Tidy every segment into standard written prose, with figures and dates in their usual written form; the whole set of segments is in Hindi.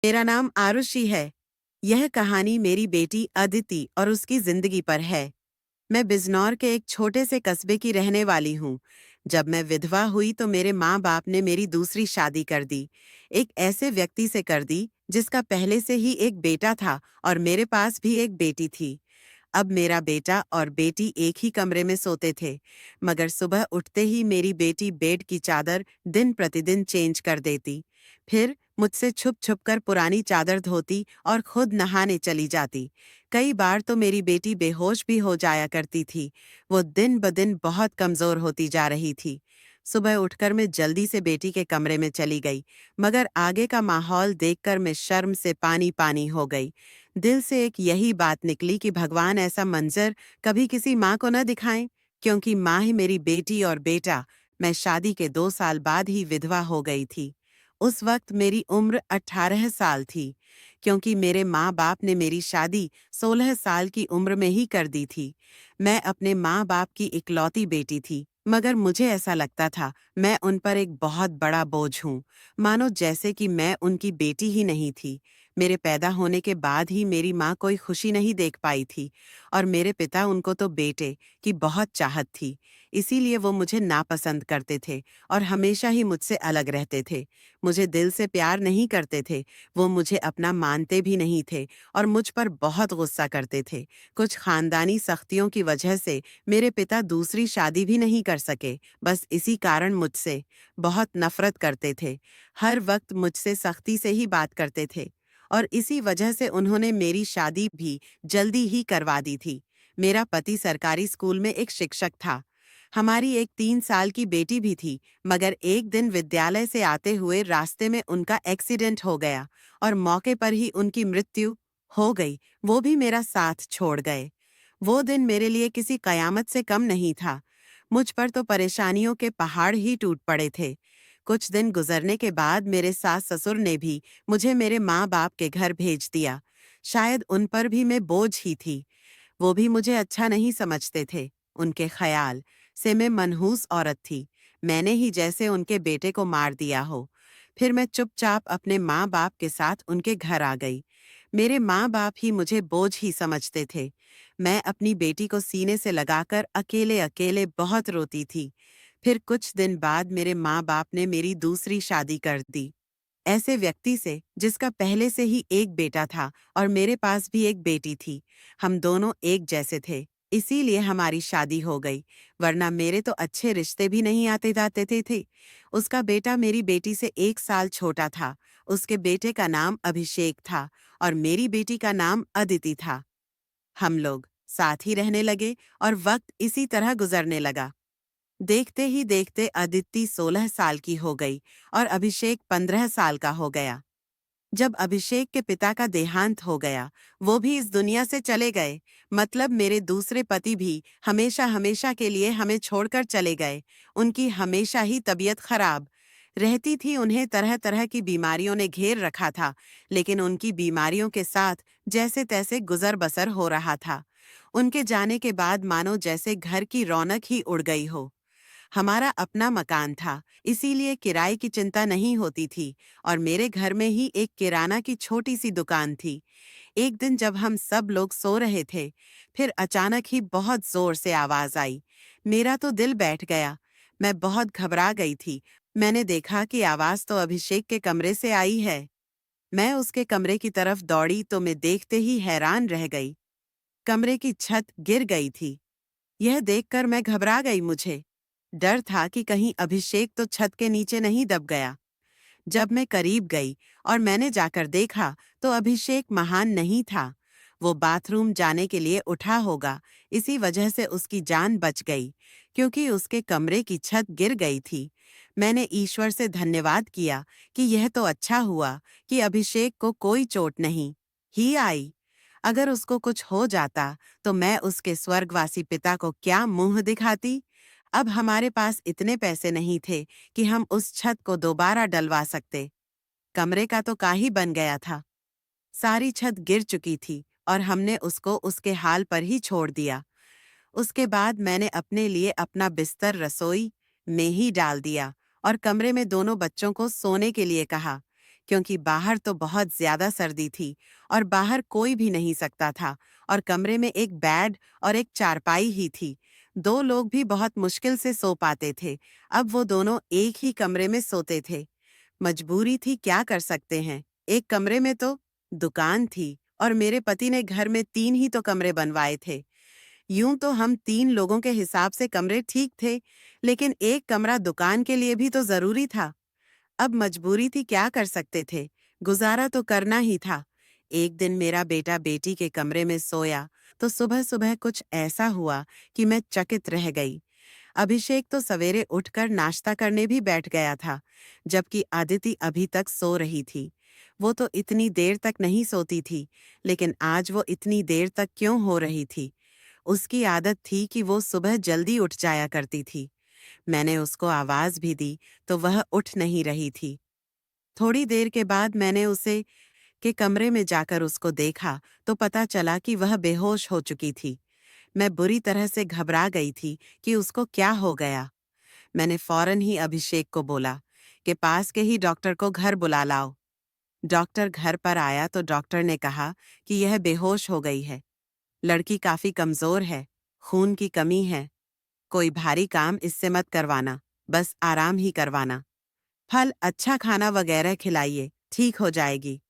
मेरा नाम आरुषि है। यह कहानी मेरी बेटी अदिति और उसकी जिंदगी पर है। मैं बिजनौर के एक छोटे से कस्बे की रहने वाली हूँ। जब मैं विधवा हुई तो मेरे माँ बाप ने मेरी दूसरी शादी कर दी। एक ऐसे व्यक्ति से कर दी जिसका पहले से ही एक बेटा था और मेरे पास भी एक बेटी थी। अब मेरा बेटा और बेटी एक ही कमरे में सोते थे, मगर सुबह उठते ही मेरी बेटी बेड की चादर दिन प्रतिदिन चेंज कर देती। फिर मुझसे छुप छुप कर पुरानी चादर धोती और खुद नहाने चली जाती। कई बार तो मेरी बेटी बेहोश भी हो जाया करती थी। वो दिन ब दिन बहुत कमजोर होती जा रही थी। सुबह उठकर मैं जल्दी से बेटी के कमरे में चली गई, मगर आगे का माहौल देखकर मैं शर्म से पानी पानी हो गई। दिल से एक यही बात निकली कि भगवान ऐसा मंजर कभी किसी माँ को न दिखाएं, क्योंकि माँ ही मेरी बेटी और बेटा। मैं शादी के 2 साल बाद ही विधवा हो गई थी। उस वक्त मेरी उम्र 18 साल थी, क्योंकि मेरे माँ बाप ने मेरी शादी 16 साल की उम्र में ही कर दी थी। मैं अपने माँ बाप की इकलौती बेटी थी, मगर मुझे ऐसा लगता था मैं उन पर एक बहुत बड़ा बोझ हूँ, मानो जैसे कि मैं उनकी बेटी ही नहीं थी। मेरे पैदा होने के बाद ही मेरी माँ कोई खुशी नहीं देख पाई थी, और मेरे पिता उनको तो बेटे की बहुत चाहत थी। इसीलिए वो मुझे नापसंद करते थे और हमेशा ही मुझसे अलग रहते थे। मुझे दिल से प्यार नहीं करते थे। वो मुझे अपना मानते भी नहीं थे और मुझ पर बहुत गुस्सा करते थे। कुछ खानदानी सख्तियों की वजह से मेरे पिता दूसरी शादी भी नहीं कर सके। बस इसी कारण मुझसे बहुत नफरत करते थे। हर वक्त मुझसे सख्ती से ही बात करते थे, और इसी वजह से उन्होंने मेरी शादी भी जल्दी ही करवा दी थी। मेरा पति सरकारी स्कूल में एक शिक्षक था। हमारी एक 3 साल की बेटी भी थी, मगर एक दिन विद्यालय से आते हुए रास्ते में उनका एक्सीडेंट हो गया और मौके पर ही उनकी मृत्यु हो गई। वो भी मेरा साथ छोड़ गए। वो दिन मेरे लिए किसी कयामत से कम नहीं था। मुझ पर तो परेशानियों के पहाड़ ही टूट पड़े थे। कुछ दिन गुजरने के बाद मेरे सास ससुर ने भी मुझे मेरे माँ बाप के घर भेज दिया। शायद उन पर भी मैं बोझ ही थी। वो भी मुझे अच्छा नहीं समझते थे। उनके ख्याल से मैं मनहूस औरत थी। मैंने ही जैसे उनके बेटे को मार दिया हो। फिर मैं चुपचाप अपने माँ बाप के साथ उनके घर आ गई। मेरे माँ बाप ही मुझे बोझ ही समझते थे। मैं अपनी बेटी को सीने से लगाकर अकेले अकेले बहुत रोती थी। फिर कुछ दिन बाद मेरे माँ बाप ने मेरी दूसरी शादी कर दी, ऐसे व्यक्ति से जिसका पहले से ही एक बेटा था और मेरे पास भी एक बेटी थी। हम दोनों एक जैसे थे, इसीलिए हमारी शादी हो गई, वरना मेरे तो अच्छे रिश्ते भी नहीं आते जाते थे। उसका बेटा मेरी बेटी से 1 साल छोटा था। उसके बेटे का नाम अभिषेक था और मेरी बेटी का नाम अदिति था। हम लोग साथ ही रहने लगे और वक्त इसी तरह गुजरने लगा। देखते ही देखते अदिति 16 साल की हो गई और अभिषेक 15 साल का हो गया। जब अभिषेक के पिता का देहांत हो गया, वो भी इस दुनिया से चले गए। मतलब मेरे दूसरे पति भी हमेशा हमेशा के लिए हमें छोड़कर चले गए। उनकी हमेशा ही तबीयत खराब रहती थी। उन्हें तरह तरह की बीमारियों ने घेर रखा था, लेकिन उनकी बीमारियों के साथ जैसे तैसे गुजर बसर हो रहा था। उनके जाने के बाद मानो जैसे घर की रौनक ही उड़ गई हो। हमारा अपना मकान था, इसीलिए किराए की चिंता नहीं होती थी, और मेरे घर में ही एक किराना की छोटी सी दुकान थी। एक दिन जब हम सब लोग सो रहे थे, फिर अचानक ही बहुत जोर से आवाज आई। मेरा तो दिल बैठ गया। मैं बहुत घबरा गई थी। मैंने देखा कि आवाज तो अभिषेक के कमरे से आई है। मैं उसके कमरे की तरफ दौड़ी तो मैं देखते ही हैरान रह गई। कमरे की छत गिर गई थी। यह देखकर मैं घबरा गई। मुझे डर था कि कहीं अभिषेक तो छत के नीचे नहीं दब गया। जब मैं करीब गई और मैंने जाकर देखा, तो अभिषेक महान नहीं था। वो बाथरूम जाने के लिए उठा होगा, इसी वजह से उसकी जान बच गई, क्योंकि उसके कमरे की छत गिर गई थी। मैंने ईश्वर से धन्यवाद किया कि यह तो अच्छा हुआ कि अभिषेक को कोई चोट नहीं ही आई। अगर उसको कुछ हो जाता तो मैं उसके स्वर्गवासी पिता को क्या मुंह दिखाती। अब हमारे पास इतने पैसे नहीं थे कि हम उस छत को दोबारा डलवा सकते। कमरे का तो काहे ही बन गया था। सारी छत गिर चुकी थी और हमने उसको उसके हाल पर ही छोड़ दिया। उसके बाद मैंने अपने लिए अपना बिस्तर रसोई में ही डाल दिया और कमरे में दोनों बच्चों को सोने के लिए कहा, क्योंकि बाहर तो बहुत ज्यादा सर्दी थी और बाहर कोई भी नहीं सकता था और कमरे में एक बेड और एक चारपाई ही थी। 2 लोग भी बहुत मुश्किल से सो पाते थे। अब वो दोनों एक ही कमरे में सोते थे। मजबूरी थी, क्या कर सकते हैं। एक कमरे में तो दुकान थी और मेरे पति ने घर में 3 ही तो कमरे बनवाए थे। यूं तो हम 3 लोगों के हिसाब से कमरे ठीक थे, लेकिन एक कमरा दुकान के लिए भी तो जरूरी था। अब मजबूरी थी, क्या कर सकते थे, गुजारा तो करना ही था। एक दिन मेरा बेटा बेटी के कमरे में सोया तो सुबह सुबह कुछ ऐसा हुआ कि मैं चकित रह गई। अभिषेक तो सवेरे उठकर नाश्ता करने भी बैठ गया था, जबकि आदिति अभी तक सो रही थी। वो तो इतनी देर तक नहीं सोती थी, लेकिन आज वो इतनी देर तक क्यों हो रही थी? उसकी आदत थी कि वो सुबह जल्दी उठ जाया करती थी। मैंने उसको आवाज भी दी तो वह उठ नहीं रही थी। थोड़ी देर के बाद मैंने उसे के कमरे में जाकर उसको देखा तो पता चला कि वह बेहोश हो चुकी थी। मैं बुरी तरह से घबरा गई थी कि उसको क्या हो गया। मैंने फौरन ही अभिषेक को बोला कि पास के ही डॉक्टर को घर बुला लाओ। डॉक्टर घर पर आया तो डॉक्टर ने कहा कि यह बेहोश हो गई है। लड़की काफी कमजोर है, खून की कमी है। कोई भारी काम इससे मत करवाना, बस आराम ही करवाना। फल, अच्छा खाना वगैरह खिलाइए, ठीक हो जाएगी।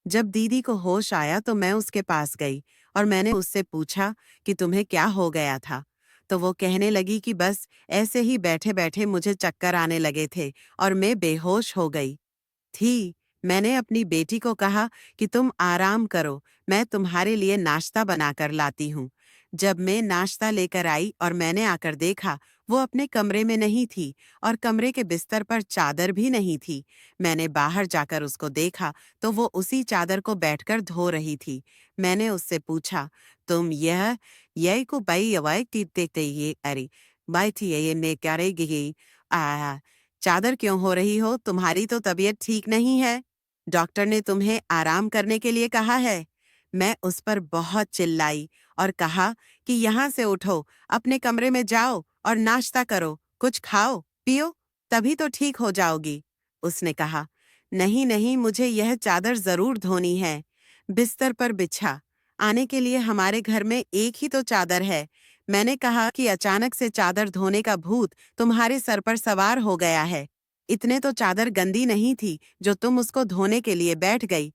जब दीदी को होश आया तो मैं उसके पास गई और मैंने उससे पूछा कि तुम्हें क्या हो गया था। तो वो कहने लगी कि बस ऐसे ही बैठे बैठे मुझे चक्कर आने लगे थे और मैं बेहोश हो गई थी। मैंने अपनी बेटी को कहा कि तुम आराम करो, मैं तुम्हारे लिए नाश्ता बनाकर लाती हूँ। जब मैं नाश्ता लेकर आई और मैंने आकर देखा, वो अपने कमरे में नहीं थी और कमरे के बिस्तर पर चादर भी नहीं थी। मैंने बाहर जाकर उसको देखा तो वो उसी चादर को बैठकर धो रही थी। मैंने उससे पूछा, तुम यह को बाई अवाई देखते ये अरे बाई थी ये ने क्या रहेगी आ चादर क्यों हो रही हो? तुम्हारी तो तबीयत ठीक नहीं है। डॉक्टर ने तुम्हें आराम करने के लिए कहा है। मैं उस पर बहुत चिल्लाई और कहा कि यहाँ से उठो, अपने कमरे में जाओ और नाश्ता करो, कुछ खाओ, पियो, तभी तो ठीक हो जाओगी। उसने कहा, नहीं नहीं, मुझे यह चादर जरूर धोनी है। बिस्तर पर बिछा। आने के लिए हमारे घर में एक ही तो चादर है। मैंने कहा कि अचानक से चादर धोने का भूत तुम्हारे सर पर सवार हो गया है। इतने तो चादर गंदी नहीं थी जो तुम उसको धोने के लिए बैठ गई।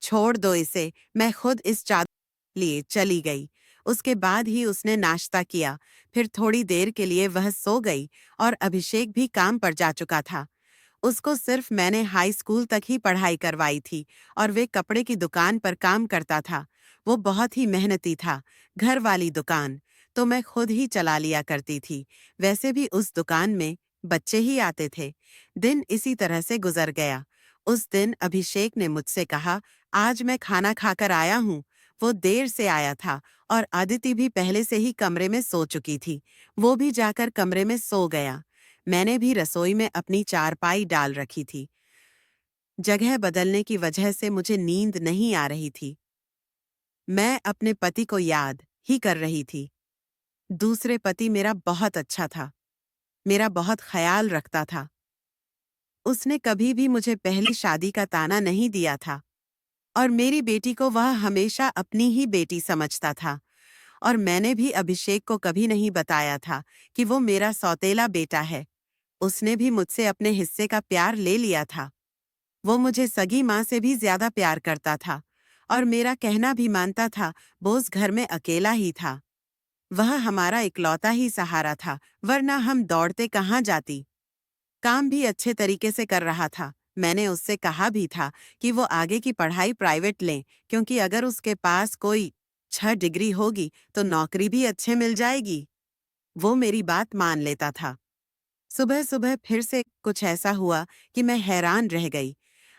छोड़ दो इसे, मैं खुद इस चादर लिए चली गई। उसके बाद ही उसने नाश्ता किया। फिर थोड़ी देर के लिए वह सो गई और अभिषेक भी काम पर जा चुका था। उसको सिर्फ मैंने हाई स्कूल तक ही पढ़ाई करवाई थी और वे कपड़े की दुकान पर काम करता था। वो बहुत ही मेहनती था। घर वाली दुकान तो मैं खुद ही चला लिया करती थी। वैसे भी उस दुकान में बच्चे ही आते थे। दिन इसी तरह से गुजर गया। उस दिन अभिषेक ने मुझसे कहा, आज मैं खाना खाकर आया हूँ। वो देर से आया था और आदिति भी पहले से ही कमरे में सो चुकी थी। वो भी जाकर कमरे में सो गया। मैंने भी रसोई में अपनी चारपाई डाल रखी थी। जगह बदलने की वजह से मुझे नींद नहीं आ रही थी। मैं अपने पति को याद ही कर रही थी। दूसरे पति मेरा बहुत अच्छा था, मेरा बहुत ख्याल रखता था। उसने कभी भी मुझे पहली शादी का ताना नहीं दिया था और मेरी बेटी को वह हमेशा अपनी ही बेटी समझता था। और मैंने भी अभिषेक को कभी नहीं बताया था कि वो मेरा सौतेला बेटा है। उसने भी मुझसे अपने हिस्से का प्यार ले लिया था। वो मुझे सगी माँ से भी ज्यादा प्यार करता था और मेरा कहना भी मानता था। बोस घर में अकेला ही था। वह हमारा इकलौता ही सहारा था, वरना हम दौड़ते कहाँ जाती। काम भी अच्छे तरीके से कर रहा था। मैंने उससे कहा भी था कि वो आगे की पढ़ाई प्राइवेट लें, क्योंकि अगर उसके पास कोई 6 डिग्री होगी तो नौकरी भी अच्छे मिल जाएगी। वो मेरी बात मान लेता था। सुबह सुबह फिर से कुछ ऐसा हुआ कि मैं हैरान रह गई।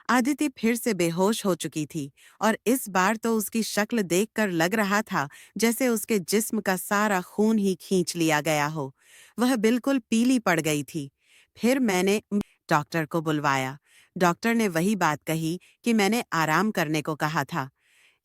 आदिति फिर से बेहोश हो चुकी थी और इस बार तो उसकी शक्ल देखकर लग रहा था जैसे उसके जिस्म का सारा खून ही खींच लिया गया हो। वह बिल्कुल पीली पड़ गई थी। फिर मैंने डॉक्टर को बुलवाया। डॉक्टर ने वही बात कही कि मैंने आराम करने को कहा था।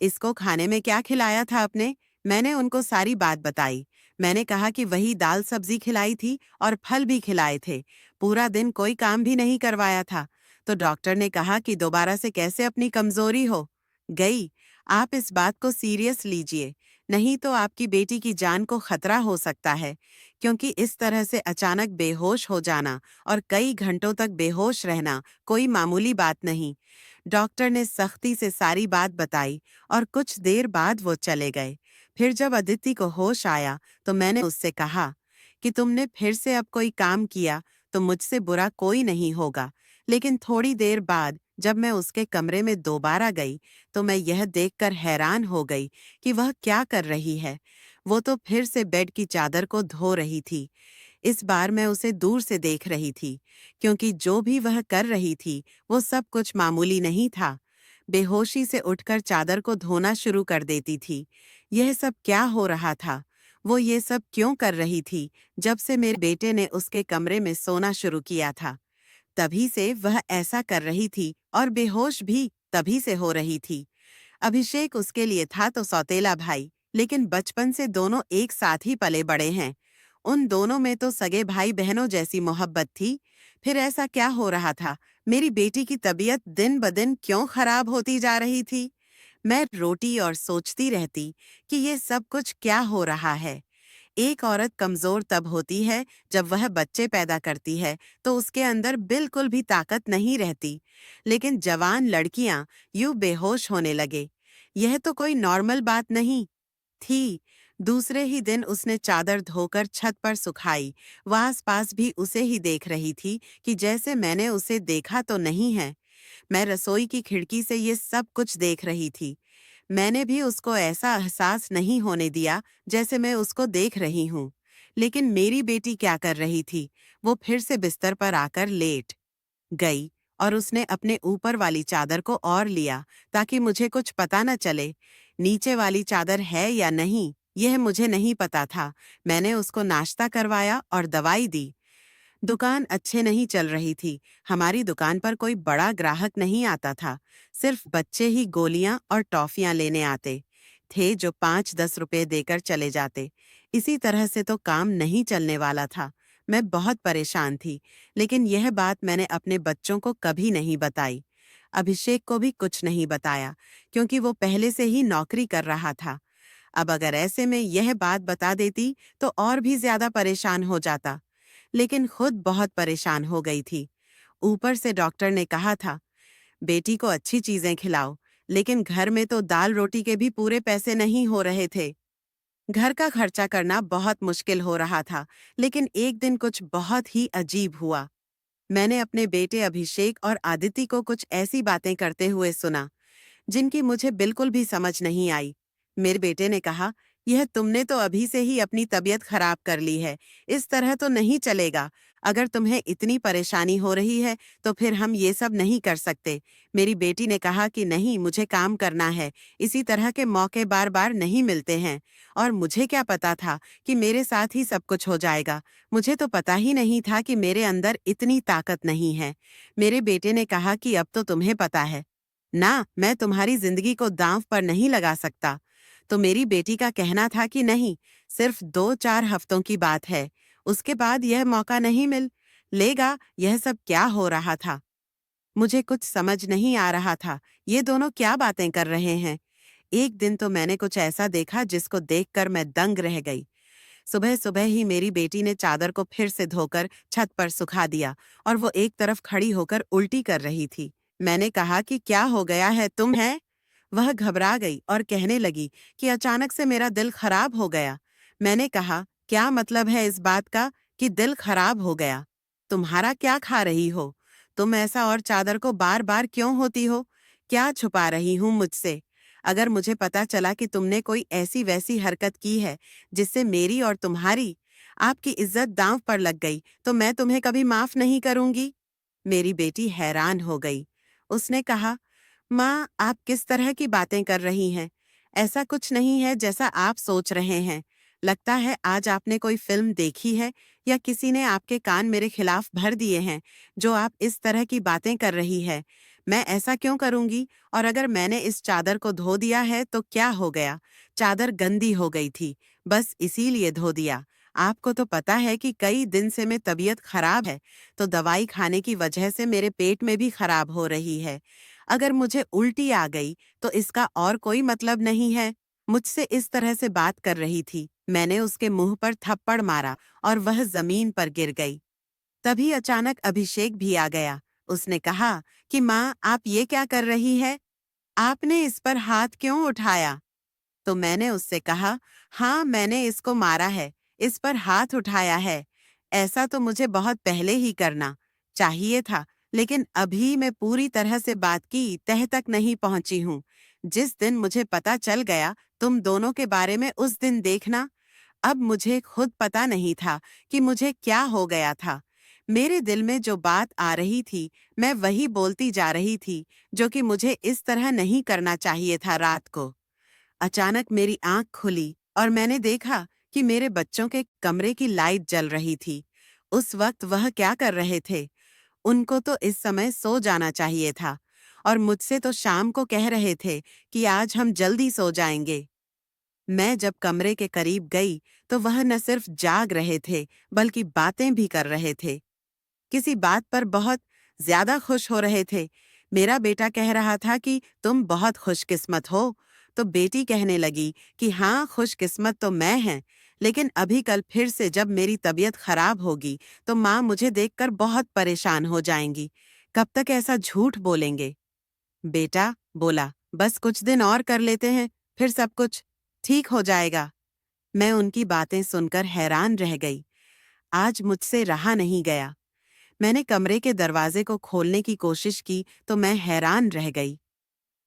इसको खाने में क्या खिलाया था आपने? मैंने उनको सारी बात बताई। मैंने कहा कि वही दाल सब्जी खिलाई थी और फल भी खिलाए थे। पूरा दिन कोई काम भी नहीं करवाया था। तो डॉक्टर ने कहा कि दोबारा से कैसे अपनी कमजोरी हो गई। आप इस बात को सीरियस लीजिए, नहीं तो आपकी बेटी की जान को खतरा हो सकता है, क्योंकि इस तरह से अचानक बेहोश हो जाना और कई घंटों तक बेहोश रहना कोई मामूली बात नहीं। डॉक्टर ने सख्ती से सारी बात बताई और कुछ देर बाद वो चले गए। फिर जब अदिति को होश आया तो मैंने उससे कहा कि तुमने फिर से अब कोई काम किया तो मुझसे बुरा कोई नहीं होगा। लेकिन थोड़ी देर बाद जब मैं उसके कमरे में दोबारा गई तो मैं यह देखकर हैरान हो गई कि वह क्या कर रही है। वो तो फिर से बेड की चादर को धो रही थी। इस बार मैं उसे दूर से देख रही थी, क्योंकि जो भी वह कर रही थी वो सब कुछ मामूली नहीं था। बेहोशी से उठकर चादर को धोना शुरू कर देती थी। यह सब क्या हो रहा था? वो ये सब क्यों कर रही थी जब से मेरे बेटे ने उसके कमरे में सोना शुरू किया था? तभी से वह ऐसा कर रही थी और बेहोश भी तभी से हो रही थी। अभिषेक उसके लिए था तो सौतेला भाई, लेकिन बचपन से दोनों एक साथ ही पले बड़े हैं। उन दोनों में तो सगे भाई बहनों जैसी मोहब्बत थी। फिर ऐसा क्या हो रहा था? मेरी बेटी की तबीयत दिन ब दिन क्यों खराब होती जा रही थी? मैं रोटी और सोचती रहती कि ये सब कुछ क्या हो रहा है। एक औरत कमजोर तब होती है जब वह बच्चे पैदा करती है तो उसके अंदर बिल्कुल भी ताकत नहीं रहती। लेकिन जवान लड़कियां यूं बेहोश होने लगे, यह तो कोई नॉर्मल बात नहीं थी। दूसरे ही दिन उसने चादर धोकर छत पर सुखाई। वह आसपास भी उसे ही देख रही थी कि जैसे मैंने उसे देखा तो नहीं है। मैं रसोई की खिड़की से ये सब कुछ देख रही थी। मैंने भी उसको ऐसा एहसास नहीं होने दिया जैसे मैं उसको देख रही हूँ। लेकिन मेरी बेटी क्या कर रही थी? वो फिर से बिस्तर पर आकर लेट गई और उसने अपने ऊपर वाली चादर को और लिया ताकि मुझे कुछ पता न चले। नीचे वाली चादर है या नहीं, यह मुझे नहीं पता था। मैंने उसको नाश्ता करवाया और दवाई दी। दुकान अच्छे नहीं चल रही थी। हमारी दुकान पर कोई बड़ा ग्राहक नहीं आता था। सिर्फ बच्चे ही गोलियां और टॉफियां लेने आते थे जो 5-10 रुपए देकर चले जाते। इसी तरह से तो काम नहीं चलने वाला था। मैं बहुत परेशान थी, लेकिन यह बात मैंने अपने बच्चों को कभी नहीं बताई। अभिषेक को भी कुछ नहीं बताया, क्योंकि वो पहले से ही नौकरी कर रहा था। अब अगर ऐसे में यह बात बता देती तो और भी ज्यादा परेशान हो जाता। लेकिन खुद बहुत परेशान हो गई थी। ऊपर से डॉक्टर ने कहा था, बेटी को अच्छी चीजें खिलाओ, लेकिन घर में तो दाल रोटी के भी पूरे पैसे नहीं हो रहे थे। घर का खर्चा करना बहुत मुश्किल हो रहा था। लेकिन एक दिन कुछ बहुत ही अजीब हुआ। मैंने अपने बेटे अभिषेक और आदिति को कुछ ऐसी बातें करते हुए सुना जिनकी मुझे बिल्कुल भी समझ नहीं आई। मेरे बेटे ने कहा, यह तुमने तो अभी से ही अपनी तबीयत खराब कर ली है। इस तरह तो नहीं चलेगा। अगर तुम्हें इतनी परेशानी हो रही है तो फिर हम ये सब नहीं कर सकते। मेरी बेटी ने कहा कि नहीं, मुझे काम करना है। इसी तरह के मौके बार बार नहीं मिलते हैं। और मुझे क्या पता था कि मेरे साथ ही सब कुछ हो जाएगा। मुझे तो पता ही नहीं था कि मेरे अंदर इतनी ताकत नहीं है। मेरे बेटे ने कहा कि अब तो तुम्हें पता है ना, मैं तुम्हारी जिंदगी को दांव पर नहीं लगा सकता। तो मेरी बेटी का कहना था कि नहीं, सिर्फ 2-4 हफ्तों की बात है, उसके बाद यह मौका नहीं मिल लेगा। यह सब क्या हो रहा था? मुझे कुछ समझ नहीं आ रहा था। ये दोनों क्या बातें कर रहे हैं? एक दिन तो मैंने कुछ ऐसा देखा जिसको देखकर मैं दंग रह गई। सुबह सुबह ही मेरी बेटी ने चादर को फिर से धोकर छत पर सुखा दिया और वो एक तरफ खड़ी होकर उल्टी कर रही थी। मैंने कहा कि क्या हो गया है तुम है? वह घबरा गई और कहने लगी कि अचानक से मेरा दिल खराब हो गया। मैंने कहा, क्या मतलब है इस बात का कि दिल खराब हो गया? तुम्हारा क्या खा रही हो? तुम ऐसा और चादर को बार बार क्यों होती हो? क्या छुपा रही हूँ मुझसे? अगर मुझे पता चला कि तुमने कोई ऐसी वैसी हरकत की है जिससे मेरी और तुम्हारी आपकी इज्जत दांव पर लग गई तो मैं तुम्हें कभी माफ नहीं करूंगी। मेरी बेटी हैरान हो गई। उसने कहा, माँ, आप किस तरह की बातें कर रही हैं? ऐसा कुछ नहीं है जैसा आप सोच रहे हैं। लगता है आज आपने कोई फिल्म देखी है या किसी ने आपके कान मेरे खिलाफ भर दिए हैं जो आप इस तरह की बातें कर रही है। मैं ऐसा क्यों करूंगी? और अगर मैंने इस चादर को धो दिया है तो क्या हो गया? चादर गंदी हो गई थी, बस इसीलिए धो दिया। आपको तो पता है कि कई दिन से मेरी तबीयत खराब है, तो दवाई खाने की वजह से मेरे पेट में भी खराब हो रही है। अगर मुझे उल्टी आ गई, तो इसका और कोई मतलब नहीं है। मुझसे इस तरह से बात कर रही थी। मैंने उसके मुंह पर थप्पड़ मारा और वह जमीन पर गिर गई। तभी अचानक अभिषेक भी आ गया। उसने कहा कि माँ, आप ये क्या कर रही है? आपने इस पर हाथ क्यों उठाया? तो मैंने उससे कहा, हाँ, मैंने इसको मारा है, इस पर हाथ उठाया है। ऐसा तो मुझे बहुत पहले ही करना चाहिए था, लेकिन अभी मैं पूरी तरह से बात की तह तक नहीं पहुंची हूँ। जिस दिन मुझे पता चल गया तुम दोनों के बारे में, उस दिन देखना। अब मुझे खुद पता नहीं था कि मुझे क्या हो गया था। मेरे दिल में जो बात आ रही थी, मैं वही बोलती जा रही थी, जो कि मुझे इस तरह नहीं करना चाहिए था। रात को अचानक मेरी आंख खुली और मैंने देखा कि मेरे बच्चों के कमरे की लाइट जल रही थी। उस वक्त वह क्या कर रहे थे? उनको तो इस समय सो जाना चाहिए था, और मुझसे तो शाम को कह रहे थे कि आज हम जल्दी सो जाएंगे। मैं जब कमरे के करीब गई, तो वह न सिर्फ जाग रहे थे, बल्कि बातें भी कर रहे थे। किसी बात पर बहुत ज्यादा खुश हो रहे थे। मेरा बेटा कह रहा था कि तुम बहुत खुशकिस्मत हो, तो बेटी कहने लगी कि हाँ, खुशकिस्मत तो मैं है, लेकिन अभी कल फिर से जब मेरी तबीयत खराब होगी, तो माँ मुझे देखकर बहुत परेशान हो जाएंगी। कब तक ऐसा झूठ बोलेंगे? बेटा बोला, बस कुछ दिन और कर लेते हैं, फिर सब कुछ ठीक हो जाएगा। मैं उनकी बातें सुनकर हैरान रह गई। आज मुझसे रहा नहीं गया। मैंने कमरे के दरवाजे को खोलने की कोशिश की, तो मैं हैरान रह गई।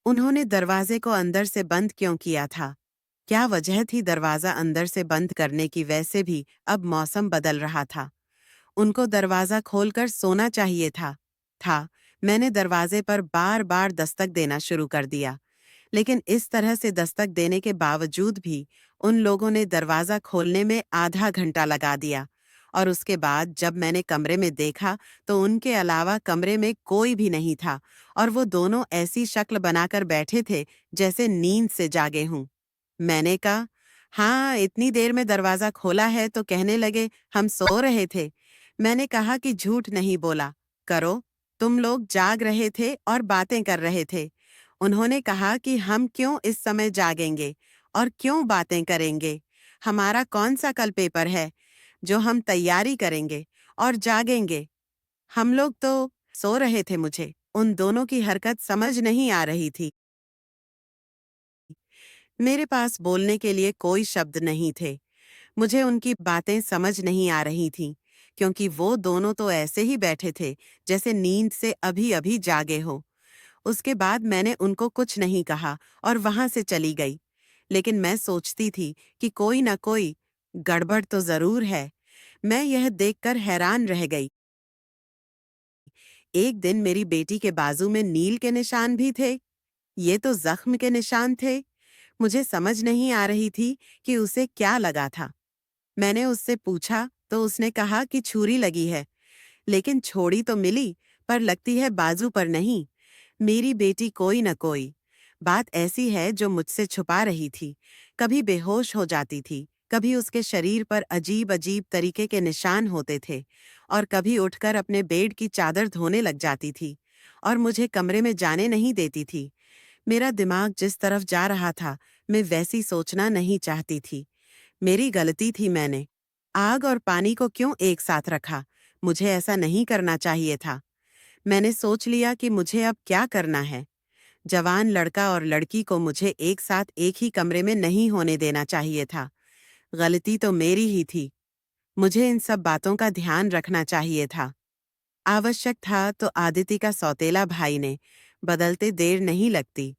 उन्होंने दरवाजे को अंदर से बंद क्यों किया था? क्या वजह थी दरवाजा अंदर से बंद करने की? वैसे भी अब मौसम बदल रहा था। उनको दरवाजा खोलकर सोना चाहिए था। मैंने दरवाजे पर बार बार दस्तक देना शुरू कर दिया, लेकिन इस तरह से दस्तक देने के बावजूद भी उन लोगों ने दरवाजा खोलने में आधा घंटा लगा दिया। और उसके बाद जब मैंने कमरे में देखा, तो उनके अलावा कमरे में कोई भी नहीं था, और वो दोनों ऐसी शक्ल बनाकर बैठे थे जैसे नींद से जागे हों। मैंने कहा, हाँ, इतनी देर में दरवाजा खोला है? तो कहने लगे, हम सो रहे थे। मैंने कहा कि झूठ नहीं बोला करो, तुम लोग जाग रहे थे और बातें कर रहे थे। उन्होंने कहा कि हम क्यों इस समय जागेंगे और क्यों बातें करेंगे? हमारा कौन सा कल पेपर है जो हम तैयारी करेंगे और जागेंगे? हम लोग तो सो रहे थे। मुझे उन दोनों की हरकत समझ नहीं आ रही थी। मेरे पास बोलने के लिए कोई शब्द नहीं थे। मुझे उनकी बातें समझ नहीं आ रही थीं, क्योंकि वो दोनों तो ऐसे ही बैठे थे जैसे नींद से अभी अभी जागे हो। उसके बाद मैंने उनको कुछ नहीं कहा और वहां से चली गई। लेकिन मैं सोचती थी कि कोई न कोई गड़बड़ तो जरूर है। मैं यह देखकर हैरान रह गई। एक दिन मेरी बेटी के बाजू में नील के निशान भी थे। ये तो जख्म के निशान थे। मुझे समझ नहीं आ रही थी कि उसे क्या लगा था। मैंने उससे पूछा, तो उसने कहा कि छुरी लगी है, लेकिन छोड़ी तो मिली, पर लगती है बाजू पर नहीं। मेरी बेटी कोई न कोई बात ऐसी है जो मुझसे छुपा रही थी। कभी बेहोश हो जाती थी, कभी उसके शरीर पर अजीब अजीब तरीके के निशान होते थे, और कभी उठकर अपने बेड की चादर धोने लग जाती थी और मुझे कमरे में जाने नहीं देती थी। मेरा दिमाग जिस तरफ जा रहा था, मैं वैसी सोचना नहीं चाहती थी। मेरी गलती थी। मैंने आग और पानी को क्यों एक साथ रखा? मुझे ऐसा नहीं करना चाहिए था। मैंने सोच लिया कि मुझे अब क्या करना है। जवान लड़का और लड़की को मुझे एक साथ एक ही कमरे में नहीं होने देना चाहिए था। गलती तो मेरी ही थी। मुझे इन सब बातों का ध्यान रखना चाहिए था। आवश्यक था तो आदिति का सौतेला भाई ने, बदलते देर नहीं लगती।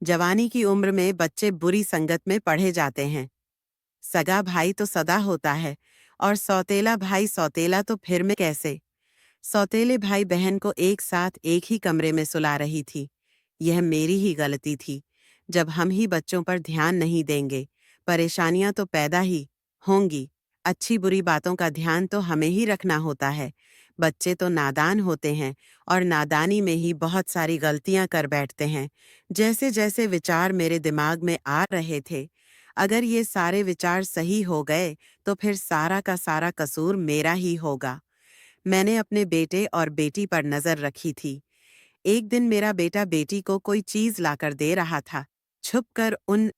जवानी की उम्र में बच्चे बुरी संगत में पढ़े जाते हैं। सगा भाई तो सदा होता है, और सौतेला भाई सौतेला तो फिर में कैसे? सौतेले भाई बहन को एक साथ एक ही कमरे में सुला रही थी। यह मेरी ही गलती थी। जब हम ही बच्चों पर ध्यान नहीं देंगे, परेशानियां तो पैदा ही होंगी। अच्छी बुरी बातों का ध्यान तो हमें ही रखना होता है। बच्चे तो नादान होते हैं, और नादानी में ही बहुत सारी गलतियां कर बैठते हैं। जैसे जैसे विचार मेरे दिमाग में आ रहे थे, अगर ये सारे विचार सही हो गए तो फिर सारा का सारा कसूर मेरा ही होगा। मैंने अपने बेटे और बेटी पर नजर रखी थी। एक दिन मेरा बेटा बेटी को कोई चीज लाकर दे रहा था। छुपकर उन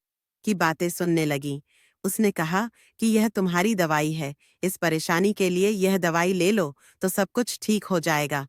की बातें सुनने लगी। उसने कहा कि यह तुम्हारी दवाई है, इस परेशानी के लिए यह दवाई ले लो तो सब कुछ ठीक हो जाएगा।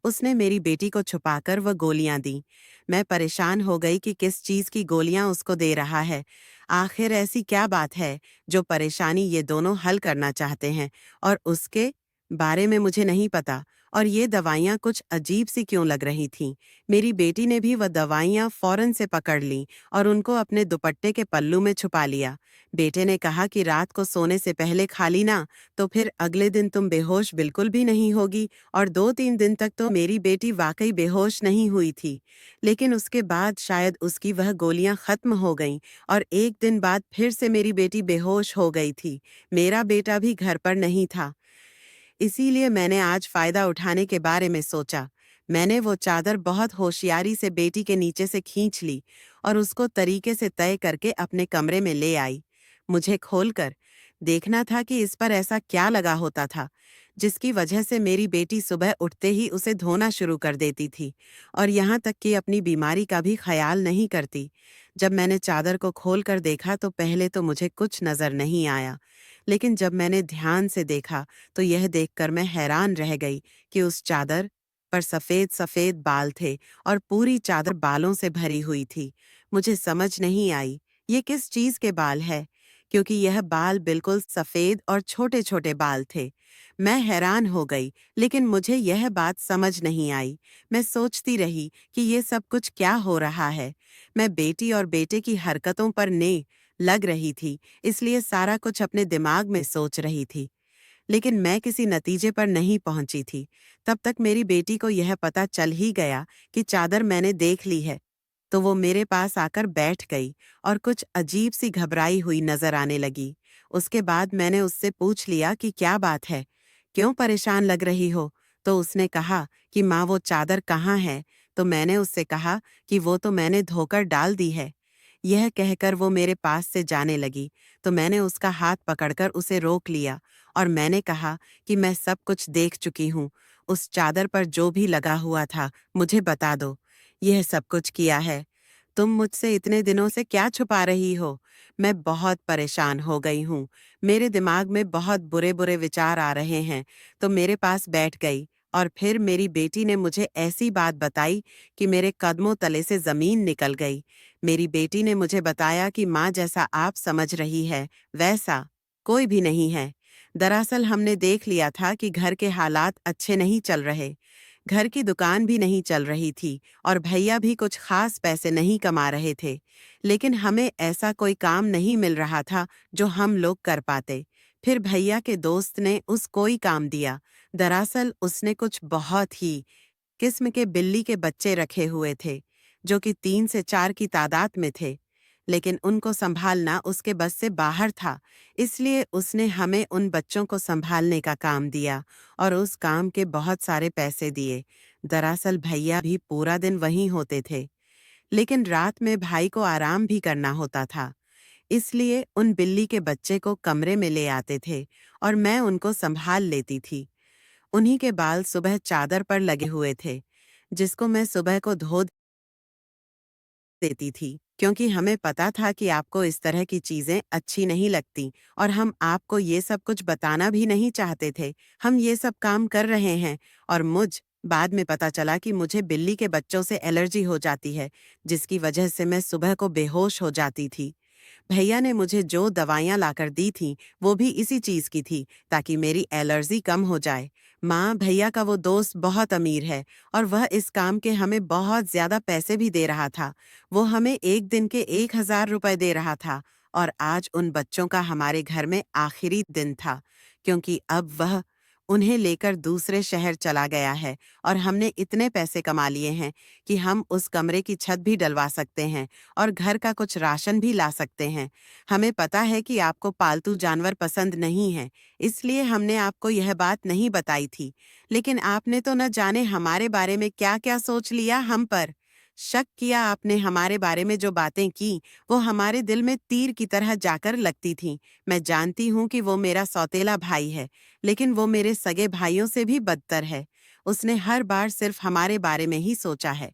उसने मेरी बेटी को छुपाकर वह गोलियां दी। मैं परेशान हो गई कि किस चीज की गोलियां उसको दे रहा है। आखिर ऐसी क्या बात है जो परेशानी ये दोनों हल करना चाहते हैं और उसके बारे में मुझे नहीं पता। और ये दवाइयाँ कुछ अजीब सी क्यों लग रही थीं। मेरी बेटी ने भी वह दवाइयाँ फौरन से पकड़ लीं और उनको अपने दुपट्टे के पल्लू में छुपा लिया। बेटे ने कहा कि रात को सोने से पहले खा ली ना, तो फिर अगले दिन तुम बेहोश बिल्कुल भी नहीं होगी। और 2-3 दिन तक तो मेरी बेटी वाकई बेहोश नहीं हुई थी। लेकिन उसके बाद शायद उसकी वह गोलियां खत्म हो गईं और एक दिन बाद फिर से मेरी बेटी बेहोश हो गई थी। मेरा बेटा भी घर पर नहीं था। इसीलिए मैंने आज फायदा उठाने के बारे में सोचा। मैंने वो चादर बहुत होशियारी से बेटी के नीचे से खींच ली और उसको तरीके से तय करके अपने कमरे में ले आई। मुझे खोलकर देखना था कि इस पर ऐसा क्या लगा होता था जिसकी वजह से मेरी बेटी सुबह उठते ही उसे धोना शुरू कर देती थी और यहाँ तक कि अपनी बीमारी का भी ख्याल नहीं करती। जब मैंने चादर को खोलकर देखा तो पहले तो मुझे कुछ नजर नहीं आया, लेकिन जब मैंने ध्यान से देखा तो यह देखकर मैं हैरान रह गई कि उस चादर पर सफेद सफेद बाल थे और पूरी चादर बालों से भरी हुई थी। मुझे समझ नहीं आई ये किस चीज के बाल है, क्योंकि यह बाल बिल्कुल सफेद और छोटे छोटे बाल थे। मैं हैरान हो गई, लेकिन मुझे यह बात समझ नहीं आई। मैं सोचती रही कि ये सब कुछ क्या हो रहा है। मैं बेटी और बेटे की हरकतों पर लग रही थी, इसलिए सारा कुछ अपने दिमाग में सोच रही थी, लेकिन मैं किसी नतीजे पर नहीं पहुंची थी। तब तक मेरी बेटी को यह पता चल ही गया कि चादर मैंने देख ली है, तो वो मेरे पास आकर बैठ गई और कुछ अजीब सी घबराई हुई नजर आने लगी। उसके बाद मैंने उससे पूछ लिया कि क्या बात है, क्यों परेशान लग रही हो? तो उसने कहा कि माँ वो चादर कहाँ है? तो मैंने उससे कहा कि वो तो मैंने धोकर डाल दी है। यह कहकर वो मेरे पास से जाने लगी, तो मैंने उसका हाथ पकड़कर उसे रोक लिया और मैंने कहा कि मैं सब कुछ देख चुकी हूँ। उस चादर पर जो भी लगा हुआ था मुझे बता दो। यह सब कुछ किया है। तुम मुझसे इतने दिनों से क्या छुपा रही हो? मैं बहुत परेशान हो गई हूँ। मेरे दिमाग में बहुत बुरे बुरे विचार आ रहे हैं। तो मेरे पास बैठ गई और फिर मेरी बेटी ने मुझे ऐसी बात बताई कि मेरे कदमों तले से जमीन निकल गई। मेरी बेटी ने मुझे बताया कि माँ जैसा आप समझ रही है वैसा कोई भी नहीं है। दरअसल हमने देख लिया था कि घर के हालात अच्छे नहीं चल रहे। घर की दुकान भी नहीं चल रही थी और भैया भी कुछ खास पैसे नहीं कमा रहे थे। लेकिन हमें ऐसा कोई काम नहीं मिल रहा था जो हम लोग कर पाते। फिर भैया के दोस्त ने उस कोई काम दिया। दरअसल उसने कुछ बहुत ही किस्म के बिल्ली के बच्चे रखे हुए थे, जो कि 3 से 4 की तादाद में थे। लेकिन उनको संभालना उसके बस से बाहर था, इसलिए उसने हमें उन बच्चों को संभालने का काम दिया और उस काम के बहुत सारे पैसे दिए। दरअसल भैया भी पूरा दिन वहीं होते थे, लेकिन रात में भाई को आराम भी करना होता था। इसलिए उन बिल्ली के बच्चे को कमरे में ले आते थे और मैं उनको संभाल लेती थी। उन्हीं के बाल सुबह चादर पर लगे हुए थे, जिसको मैं सुबह को धो देती थी, क्योंकि हमें पता था कि आपको इस तरह की चीजें अच्छी नहीं लगती और हम आपको ये सब कुछ बताना भी नहीं चाहते थे। हम ये सब काम कर रहे हैं और बाद में पता चला कि मुझे बिल्ली के बच्चों से एलर्जी हो जाती है, जिसकी वजह से मैं सुबह को बेहोश हो जाती थी। भैया ने मुझे जो दवाइयाँ लाकर दी थीं, वो भी इसी चीज़ की थी, ताकि मेरी एलर्जी कम हो जाए। माँ, भैया का वो दोस्त बहुत अमीर है और वह इस काम के हमें बहुत ज़्यादा पैसे भी दे रहा था। वो हमें एक दिन के 1000 रुपए दे रहा था और आज उन बच्चों का हमारे घर में आखिरी दिन था, क्योंकि अब वह उन्हें लेकर दूसरे शहर चला गया है और हमने इतने पैसे कमा लिए हैं कि हम उस कमरे की छत भी डलवा सकते हैं और घर का कुछ राशन भी ला सकते हैं। हमें पता है कि आपको पालतू जानवर पसंद नहीं है, इसलिए हमने आपको यह बात नहीं बताई थी, लेकिन आपने तो न जाने हमारे बारे में क्या-क्या सोच लिया हम पर। शक किया आपने हमारे बारे में जो बातें की, वो हमारे दिल में तीर की तरह जाकर लगती थीं। मैं जानती हूँ कि वो मेरा सौतेला भाई है, लेकिन वो मेरे सगे भाइयों से भी बदतर है। उसने हर बार सिर्फ हमारे बारे में ही सोचा है,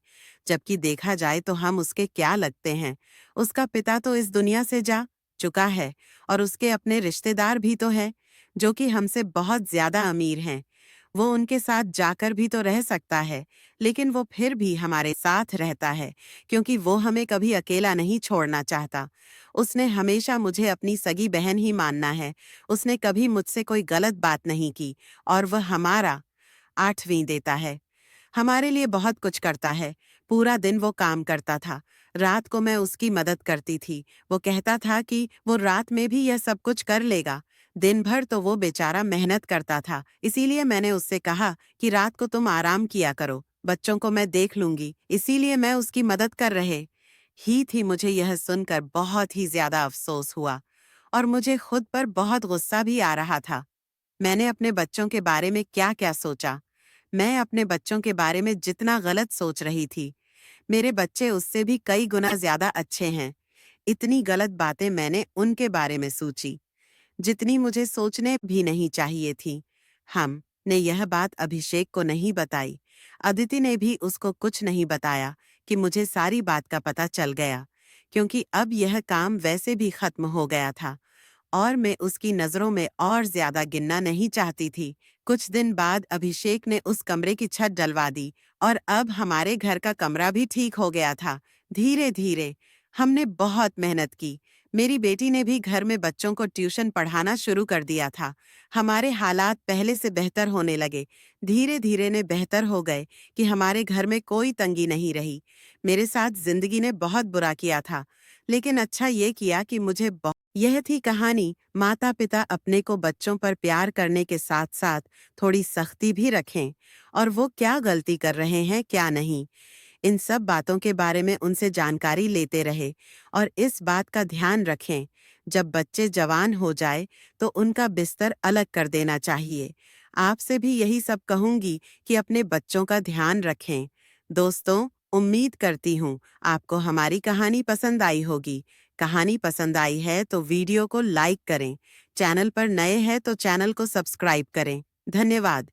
जबकि देखा जाए तो हम उसके क्या लगते हैं। उसका पिता तो इस दुनिया से जा चुका है और उसके अपने रिश्तेदार भी तो हैं, जो कि हमसे बहुत ज्यादा अमीर हैं। वो उनके साथ जाकर भी तो रह सकता है, लेकिन वो फिर भी हमारे साथ रहता है, क्योंकि वो हमें कभी अकेला नहीं छोड़ना चाहता। उसने हमेशा मुझे अपनी सगी बहन ही मानना है। उसने कभी मुझसे कोई गलत बात नहीं की और वह हमारा 8वीं देता है। हमारे लिए बहुत कुछ करता है। पूरा दिन वो काम करता था। रात को मैं उसकी मदद करती थी। वो कहता था कि वो रात में भी यह सब कुछ कर लेगा। दिन भर तो वो बेचारा मेहनत करता था। इसीलिए मैंने उससे कहा कि रात को तुम आराम किया करो, बच्चों को मैं देख लूंगी। इसीलिए मैं उसकी मदद कर रहे ही थी। मुझे यह सुनकर बहुत ही ज्यादा अफसोस हुआ और मुझे खुद पर बहुत गुस्सा भी आ रहा था। मैंने अपने बच्चों के बारे में क्या-क्या सोचा। मैं अपने बच्चों के बारे में जितना गलत सोच रही थी, मेरे बच्चे उससे भी कई गुना ज्यादा अच्छे हैं। इतनी गलत बातें मैंने उनके बारे में सोची, जितनी मुझे सोचने भी नहीं चाहिए थी। हम ने यह बात अभिषेक को नहीं बताई। अदिति ने भी उसको कुछ नहीं बताया कि मुझे सारी बात का पता चल गया, क्योंकि अब यह काम वैसे भी खत्म हो गया था और मैं उसकी नज़रों में और ज्यादा गिनना नहीं चाहती थी। कुछ दिन बाद अभिषेक ने उस कमरे की छत डलवा दी और अब हमारे घर का कमरा भी ठीक हो गया था। धीरे धीरे हमने बहुत मेहनत की। मेरी बेटी ने भी घर में बच्चों को ट्यूशन पढ़ाना शुरू कर दिया था। हमारे हालात पहले से बेहतर होने लगे। धीरे धीरे ने बेहतर हो गए कि हमारे घर में कोई तंगी नहीं रही। मेरे साथ जिंदगी ने बहुत बुरा किया था, लेकिन अच्छा ये किया कि मुझे यह थी कहानी। माता पिता अपने को बच्चों पर प्यार करने के साथ साथ थोड़ी सख्ती भी रखें, और वो क्या गलती कर रहे हैं क्या नहीं, इन सब बातों के बारे में उनसे जानकारी लेते रहे और इस बात का ध्यान रखें, जब बच्चे जवान हो जाए तो उनका बिस्तर अलग कर देना चाहिए। आपसे भी यही सब कहूंगी कि अपने बच्चों का ध्यान रखें। दोस्तों, उम्मीद करती हूँ आपको हमारी कहानी पसंद आई होगी। कहानी पसंद आई है तो वीडियो को लाइक करें। चैनल पर नए हैं तो चैनल को सब्सक्राइब करें। धन्यवाद।